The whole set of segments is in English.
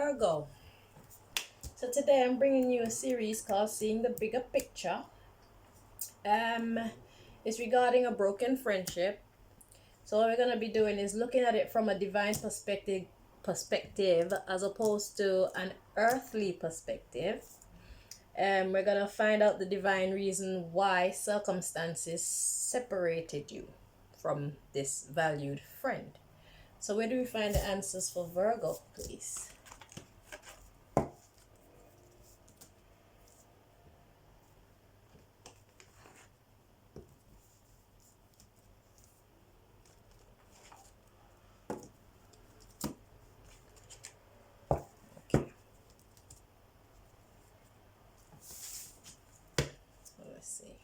Virgo. So today I'm bringing you a series called Seeing the Bigger Picture. It's regarding a broken friendship. So what we're going to be doing is looking at it from a divine perspective as opposed to an earthly perspective. We're going to find out the divine reason why circumstances separated you from this valued friend. So where do we find the answers for Virgo, please? Let's see.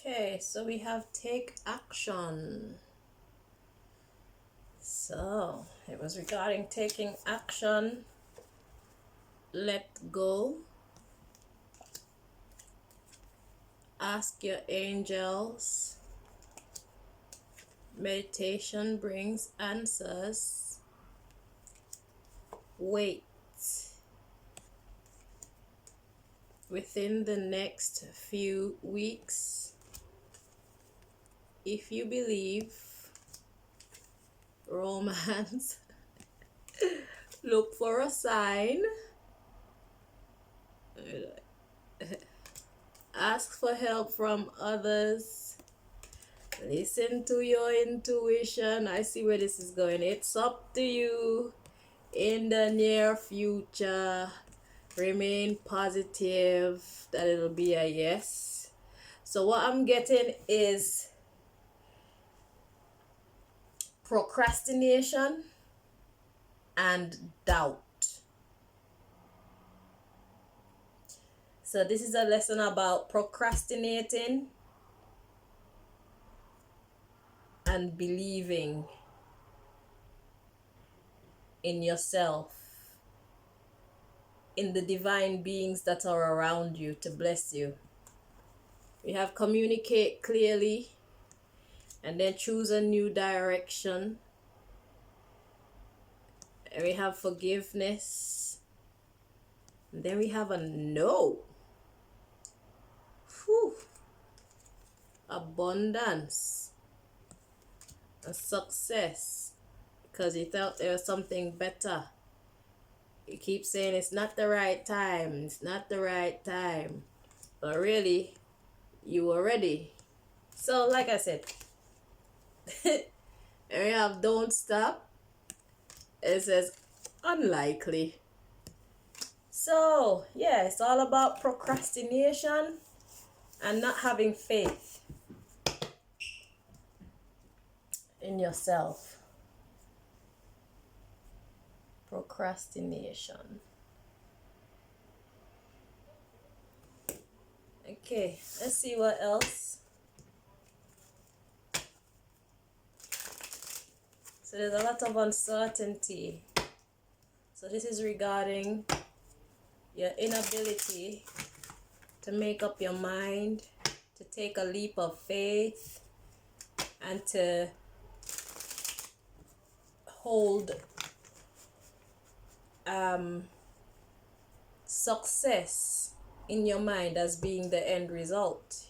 Okay, so we have take action. So it was regarding taking action, let go, ask your angels, meditation brings answers, wait. Within the next few weeks, if you believe, romance, look for a sign, ask for help from others, listen to your intuition. I see where this is going. It's up to you in the near future. Remain positive that it'll be a yes. So what I'm getting is procrastination and doubt. So this is a lesson about procrastinating and believing in yourself, in the divine beings that are around you to bless you. We have communicate clearly and then choose a new direction. And we have forgiveness. And then we have a no. Whew. Abundance. A success. Because you thought there was something better. You keep saying it's not the right time. It's not the right time. But really, you were ready. So like I said, and we have don't stop. It says unlikely. So yeah, it's all about procrastination and not having faith in yourself. Procrastination. Okay, let's see what else. So there's a lot of uncertainty. So this is regarding your inability to make up your mind, to take a leap of faith, and to hold success in your mind as being the end result.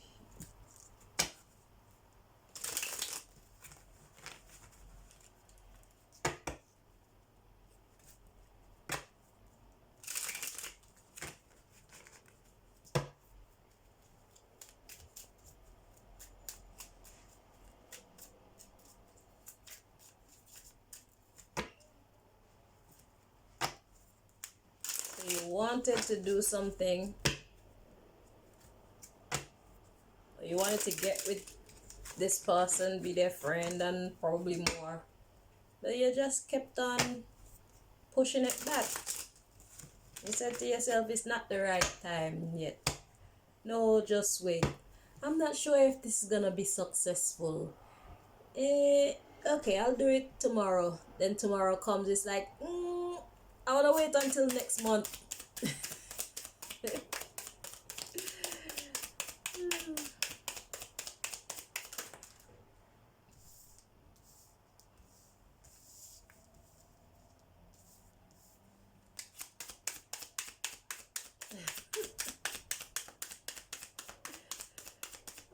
wanted to do something, you wanted to get with this person, be their friend, and probably more, but you just kept on pushing it back. You said to yourself, it's not the right time yet. No, just wait. I'm not sure if this is gonna be successful. Okay, I'll do it tomorrow. Then tomorrow comes, it's like, I wanna wait until next month.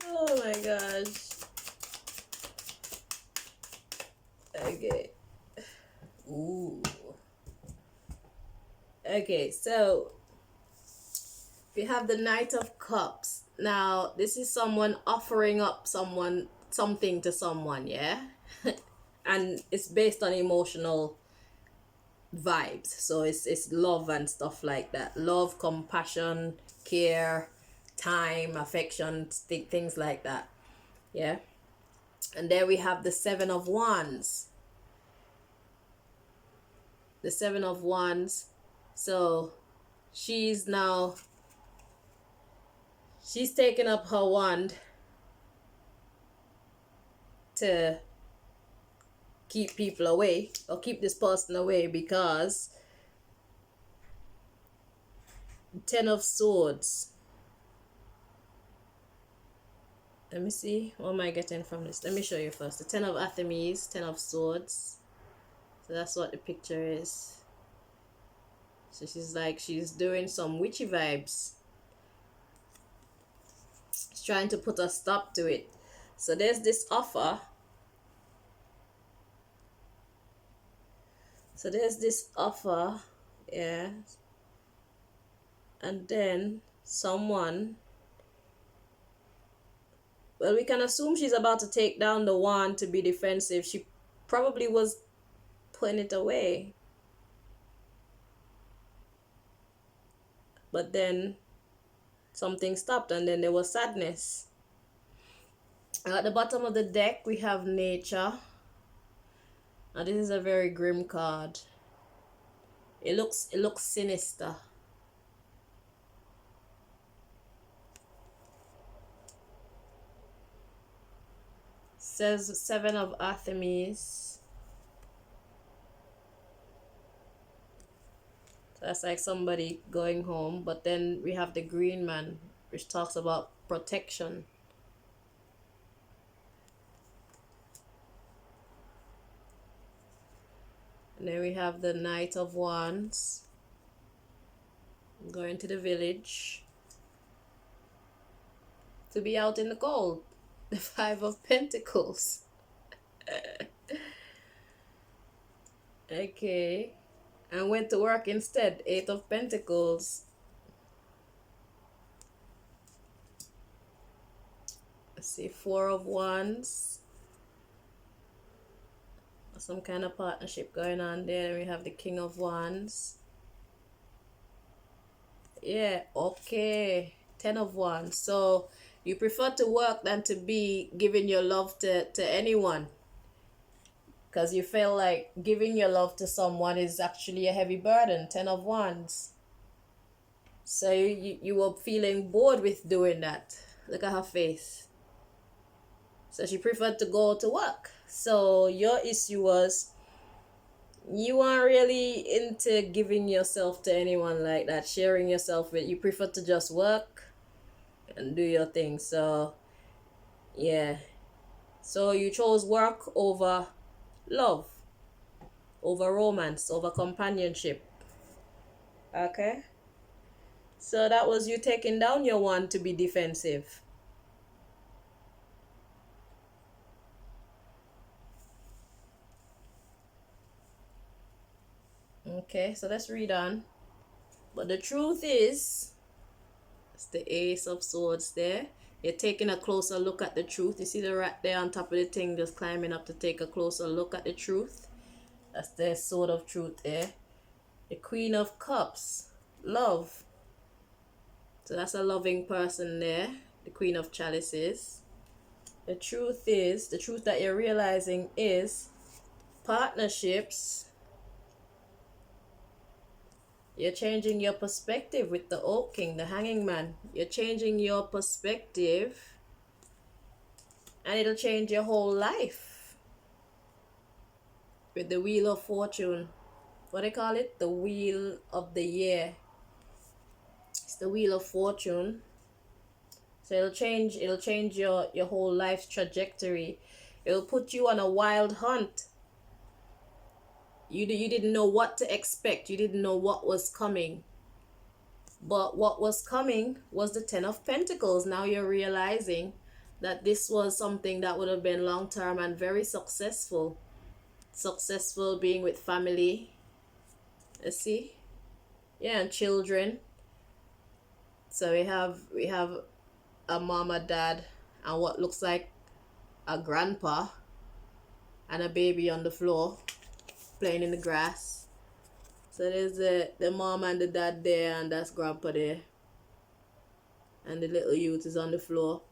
Oh my gosh. Okay. Ooh. Okay, so we have the Knight of Cups. Now, this is someone offering up something to someone, yeah? And it's based on emotional vibes. So it's love and stuff like that. Love, compassion, care, time, affection, things like that. Yeah. And there we have the Seven of Wands. The Seven of Wands. So she's taking up her wand to keep people away, or keep this person away, because Ten of Swords. Let me see, what am I getting from this? Let me show you first. The Ten of Artemis, Ten of Swords. So that's what the picture is. So she's doing some witchy vibes. She's trying to put a stop to it. So there's this offer. Yeah. And then someone, well, we can assume she's about to take down the wand to be defensive. She probably was putting it away. But then something stopped, and then there was sadness. At the bottom of the deck, we have Nature. Now this is a very grim card. It looks sinister. Says Seven of Artemis. So that's like somebody going home. But then we have the Green Man, which talks about protection. And then we have the Knight of Wands. Going to the village to be out in the cold. The Five of Pentacles. Okay. And went to work instead. Eight of Pentacles. Let's see. Four of Wands. Some kind of partnership going on there. Then we have the King of Wands. Yeah, okay. Ten of Wands. So you prefer to work than to be giving your love to anyone, because you feel like giving your love to someone is actually a heavy burden. Ten of Wands. So you were feeling bored with doing that. Look at her face. So she preferred to go to work. So your issue was you aren't really into giving yourself to anyone like that, sharing yourself with. You prefer to just work and do your thing. So yeah. So you chose work over love, over romance, over companionship. Okay. So that was you taking down your one to be defensive. Okay, so let's read on. But the truth is, it's the Ace of Swords there. You're taking a closer look at the truth. You see the rat there on top of the thing just climbing up to take a closer look at the truth. That's the Sword of Truth there. The Queen of Cups. love. So that's a loving person there, the Queen of Chalices. The truth that you're realizing is partnerships. You're changing your perspective with the Oak King, the Hanging Man. You're changing your perspective, and it'll change your whole life. With the Wheel of Fortune. What do they call it? The Wheel of the Year. It's the Wheel of Fortune. So it'll change your whole life's trajectory. It'll put you on a wild hunt. You didn't know what to expect. You didn't know what was coming. But what was coming was the Ten of Pentacles. Now you're realizing that this was something that would have been long term and very successful. Successful being with family. Let's see. Yeah, and children. So we have a mom, a dad, and what looks like a grandpa and a baby on the floor playing in the grass. So there's the mom and the dad there, and that's grandpa there, and the little youth is on the floor.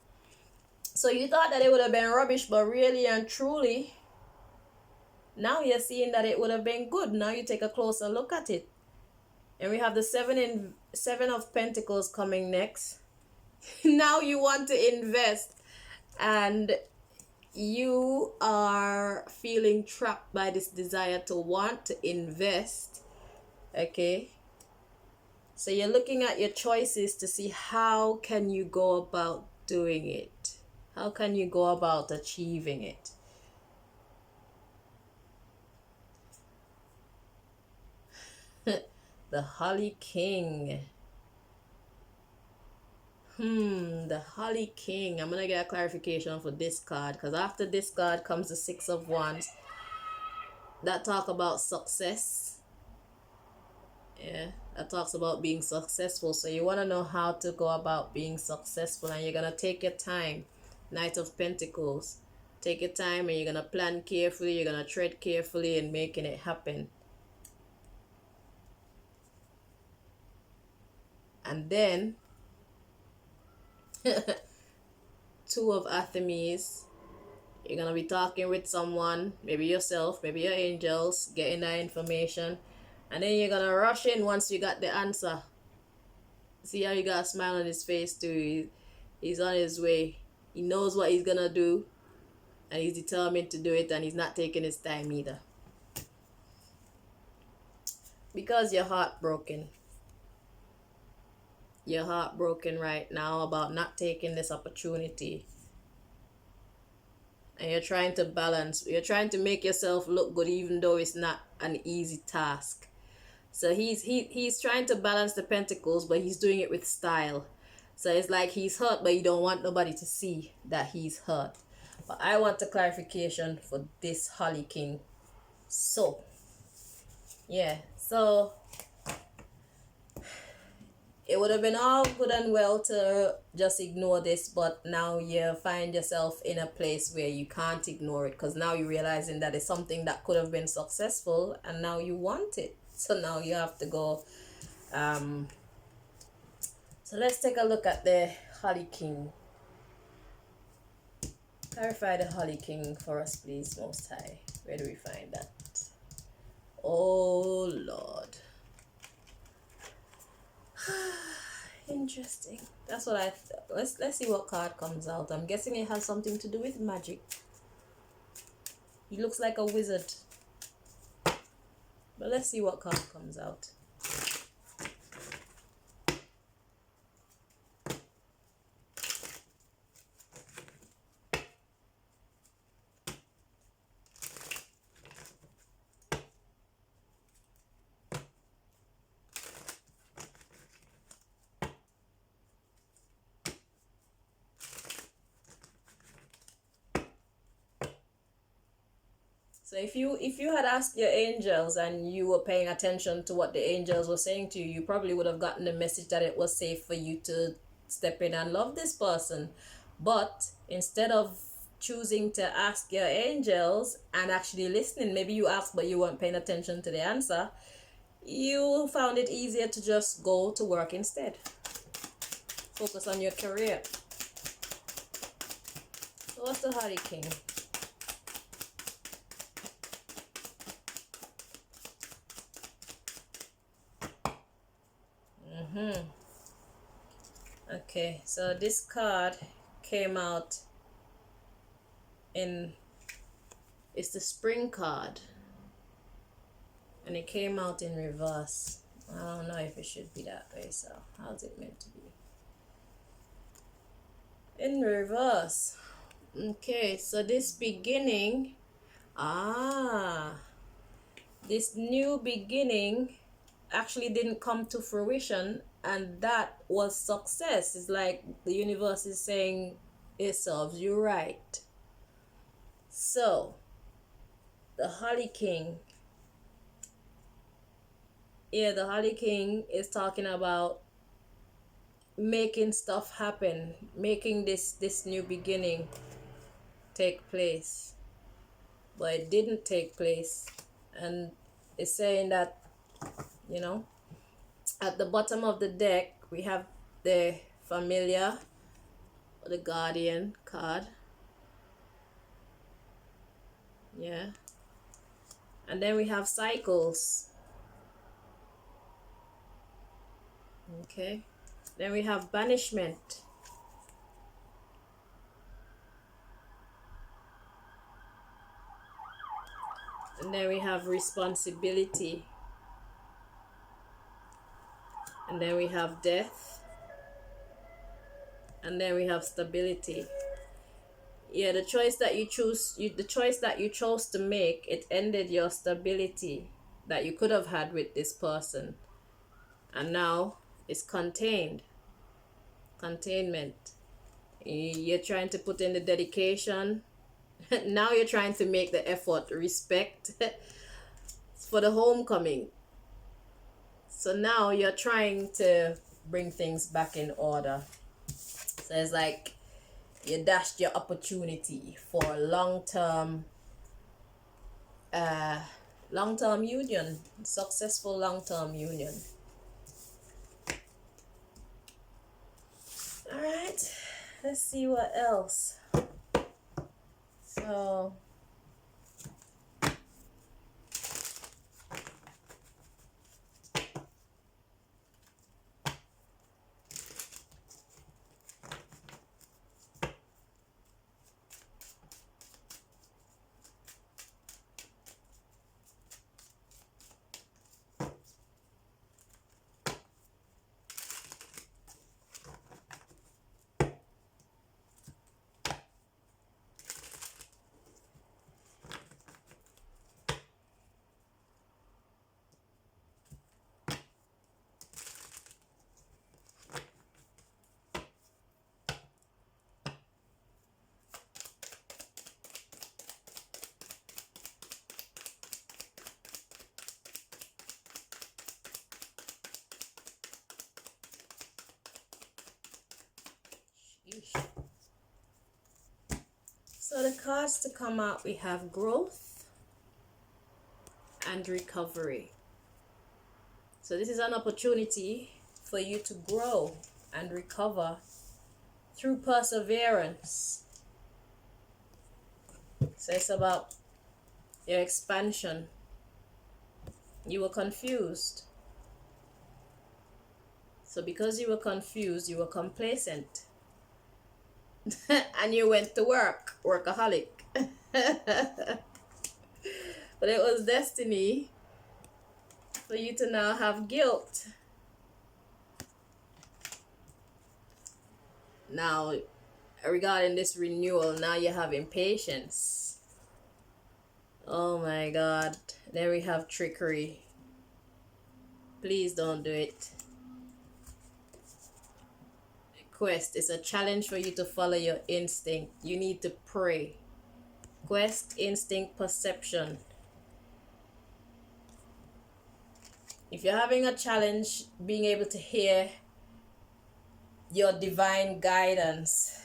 So you thought that it would have been rubbish, but really and truly now you're seeing that it would have been good. Now you take a closer look at it. And we have the seven of Pentacles coming next. Now you want to invest, and you are feeling trapped by this desire to want to invest. Okay, so you're looking at your choices to see how can you go about doing it, how can you go about achieving it. The Holly King. The Holly King. I'm gonna get a clarification for this card, because after this card comes the Six of Wands. That talk about success. Yeah, that talks about being successful. So you want to know how to go about being successful, and you're gonna take your time. Knight of Pentacles. Take your time, and you're gonna plan carefully. You're gonna tread carefully in making it happen. And then Two of Artemis. You're gonna be talking with someone, maybe yourself, maybe your angels, getting that information, and then you're gonna rush in once you got the answer. See how you got a smile on his face too. He's on his way. He knows what he's gonna do, and he's determined to do it, and he's not taking his time either. Because you're heartbroken. You're heartbroken right now about not taking this opportunity. And you're trying to balance. You're trying to make yourself look good, even though it's not an easy task. So he's trying to balance the pentacles, but he's doing it with style. So it's like he's hurt, but you don't want nobody to see that he's hurt. But I want a clarification for this Holly King. So, yeah. So it would have been all good and well to just ignore this, but now you find yourself in a place where you can't ignore it, because now you're realizing that it's something that could have been successful, and now you want it. So now you have to go. So let's take a look at the Holly King. Clarify the Holly King for us, please, Most High. Where do we find that? Oh, Lord. Interesting. That's what I thought. Let's see what card comes out. I'm guessing it has something to do with magic. He looks like a wizard. But let's see what card comes out. So if you had asked your angels and you were paying attention to what the angels were saying to you, you probably would have gotten the message that it was safe for you to step in and love this person. But instead of choosing to ask your angels and actually listening, maybe you asked but you weren't paying attention to the answer, you found it easier to just go to work instead. Focus on your career. So what's the Holy King? Okay, so this card came out in, it's the spring card, and it came out in reverse. I don't know if it should be that way, so how's it meant to be? In reverse. Okay, so this beginning, this new beginning actually didn't come to fruition, and that was success. It's like the universe is saying it serves you right. So the Holy King, the Holy King is talking about making stuff happen, making this new beginning take place, but it didn't take place. And it's saying that, you know, at the bottom of the deck we have the Familiar, or the Guardian card, and then we have Cycles. Okay, then we have Banishment. And then we have Responsibility. And then we have Death. And then we have Stability. The choice that you chose to make, it ended your stability that you could have had with this person. And now it's containment. You're trying to put in the dedication. Now you're trying to make the effort. Respect for the homecoming. So now you're trying to bring things back in order. So it's like you dashed your opportunity for long-term union, successful long-term union. All right, let's see what else. So So the cards to come out, we have Growth and Recovery. So this is an opportunity for you to grow and recover through perseverance. So it's about your expansion. You were confused. So because you were confused, you were complacent. And you went to work, workaholic. But it was destiny for you to now have guilt. Now, regarding this renewal, now you have impatience. Oh my God. Then we have trickery. Please don't do it. Quest is a challenge for you to follow your instinct. You need to pray. Quest, instinct, perception. If you're having a challenge being able to hear your divine guidance,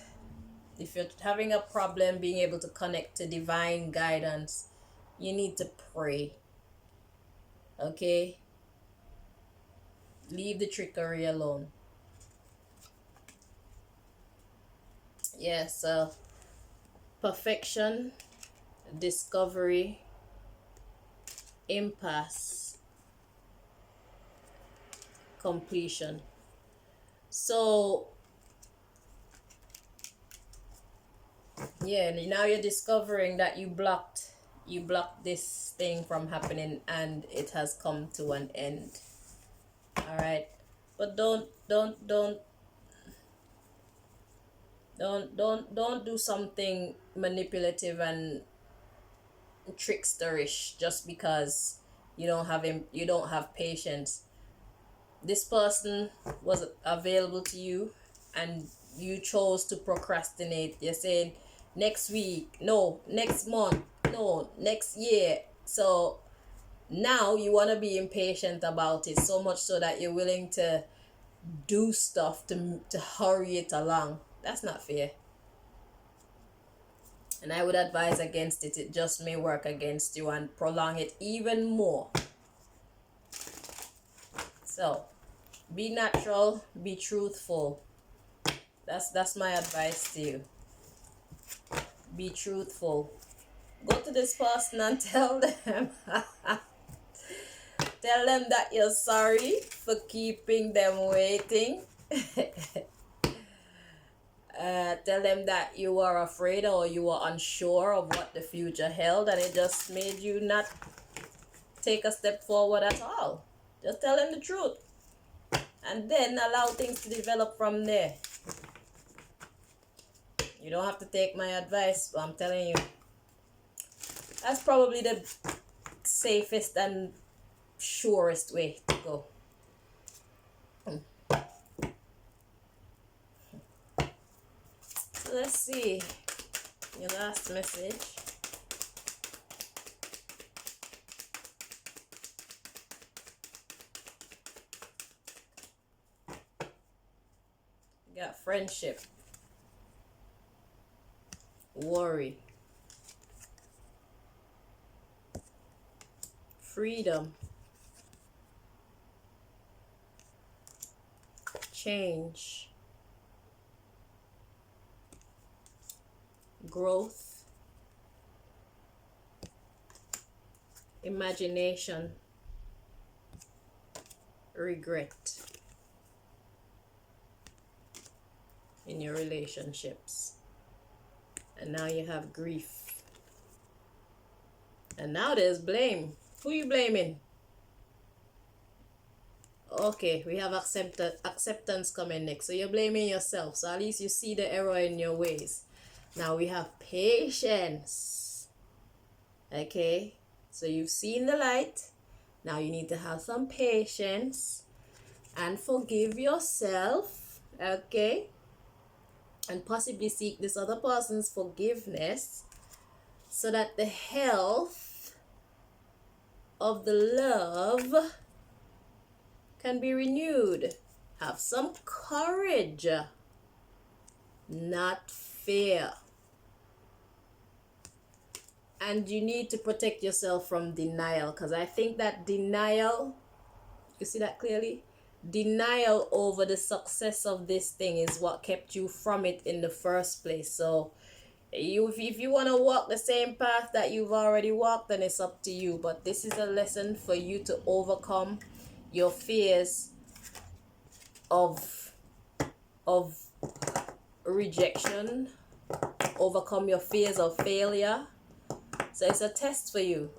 if you're having a problem being able to connect to divine guidance, you need to pray. Okay? Leave the trickery alone. Yeah, so perfection, discovery, impasse, completion. So yeah, now you're discovering that you blocked this thing from happening, and it has come to an end. All right, but don't do something manipulative and tricksterish just because you don't have patience. This person was available to you, and you chose to procrastinate. You're saying next week, no, next month, no, next year. So now you want to be impatient about it, so much so that you're willing to do stuff to hurry it along. That's not fair. And I would advise against it. It just may work against you and prolong it even more. So be natural, be truthful. That's my advice to you. Be truthful. Go to this person and tell them tell them that you're sorry for keeping them waiting. Tell them that you were afraid or you were unsure of what the future held, and it just made you not take a step forward at all. Just tell them the truth, and then allow things to develop from there. You don't have to take my advice, but I'm telling you, that's probably the safest and surest way to go. So let's see your last message. You got friendship, worry, freedom, change, growth, imagination, regret in your relationships. And now you have grief. And now there's blame. Who you blaming? Okay, we have acceptance coming next. So you're blaming yourself. So at least you see the error in your ways. Now we have patience. Okay, so you've seen the light. Now you need to have some patience and forgive yourself. Okay, and possibly seek this other person's forgiveness so that the health of the love can be renewed. Have some courage, not fear. And you need to protect yourself from denial, because I think that denial, you see that clearly? Denial over the success of this thing is what kept you from it in the first place. So if you want to walk the same path that you've already walked, then it's up to you. But this is a lesson for you to overcome your fears of rejection, overcome your fears of failure. So it's a test for you.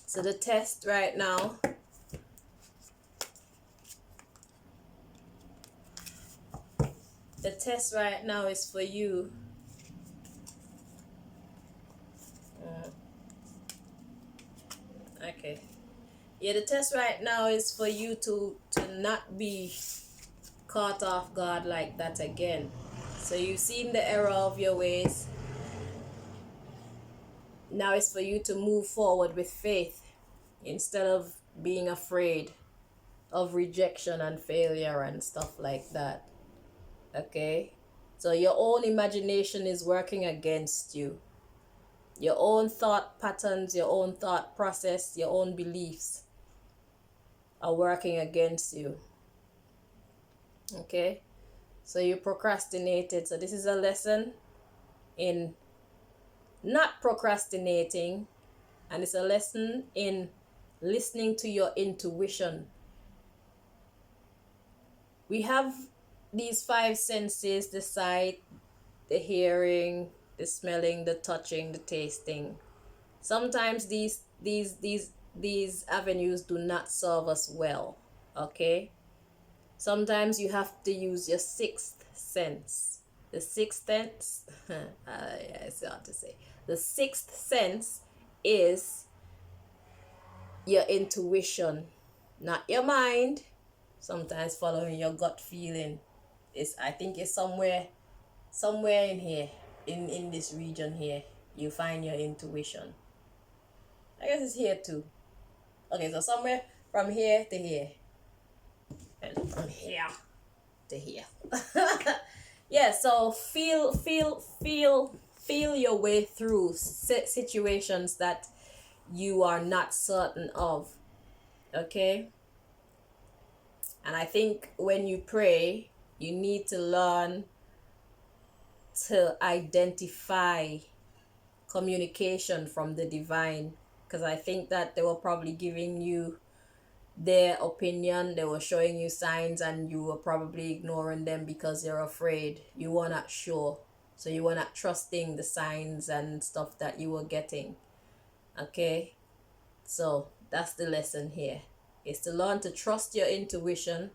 So the test right now is for you okay. Yeah, the test right now is for you to not be caught off guard like that again. So you've seen the error of your ways. Now it's for you to move forward with faith instead of being afraid of rejection and failure and stuff like that. Okay? So your own imagination is working against you. Your own thought patterns, your own thought process, your own beliefs. are working against you. Okay, so you procrastinated. So this is a lesson in not procrastinating, and it's a lesson in listening to your intuition. We have these five senses: the sight, the hearing, the smelling, the touching, the tasting. Sometimes these avenues do not serve us well. Okay, sometimes you have to use your sixth sense. The sixth sense, it's hard to say. The sixth sense is your intuition, not your mind. Sometimes following your gut feeling. I think it's somewhere in here, in this region here, you find your intuition. I guess it's here too. Okay, so somewhere from here to here, and from here to here. Yeah, so feel your way through situations that you are not certain of. Okay, and I think when you pray, you need to learn to identify communication from the divine, because I think that they were probably giving you their opinion, they were showing you signs, and you were probably ignoring them because you're afraid, you were not sure, so you were not trusting the signs and stuff that you were getting. Okay, so that's the lesson here, is to learn to trust your intuition,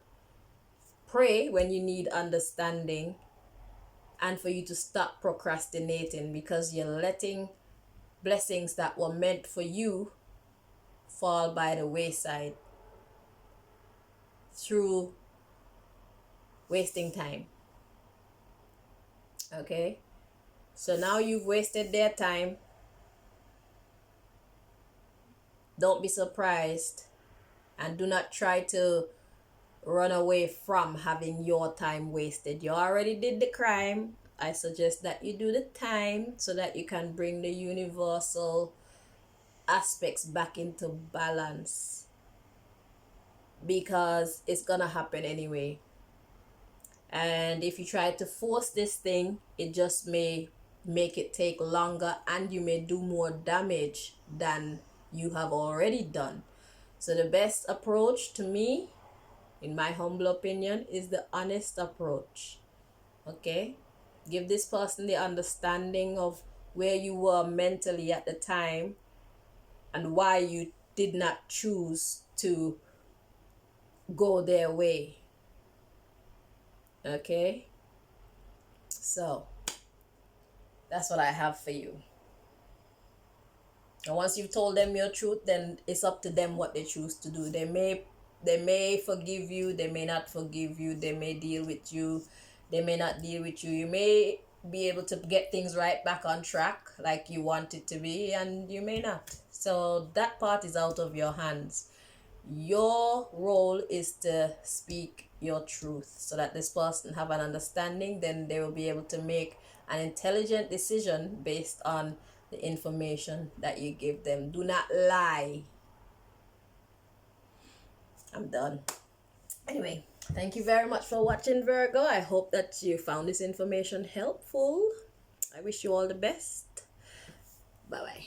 pray when you need understanding, and for you to stop procrastinating, because you're letting blessings that were meant for you fall by the wayside through wasting time. Okay, so now you've wasted their time. Don't be surprised, and do not try to run away from having your time wasted. You already did the crime. I suggest that you do the time so that you can bring the universal aspects back into balance, because it's gonna happen anyway. And if you try to force this thing, it just may make it take longer, and you may do more damage than you have already done. So the best approach to me, in my humble opinion, is the honest approach. Okay, give this person the understanding of where you were mentally at the time and why you did not choose to go their way. Okay, so that's what I have for you. And once you've told them your truth, then it's up to them what they choose to do. They may forgive you, they may not forgive you, they may deal with you, they may not deal with you. You may be able to get things right back on track like you want it to be, and you may not. So that part is out of your hands. Your role is to speak your truth so that this person have an understanding, then they will be able to make an intelligent decision based on the information that you give them. Do not lie. I'm done. Anyway, thank you very much for watching, Virgo. I hope that you found this information helpful. I wish you all the best. Bye bye.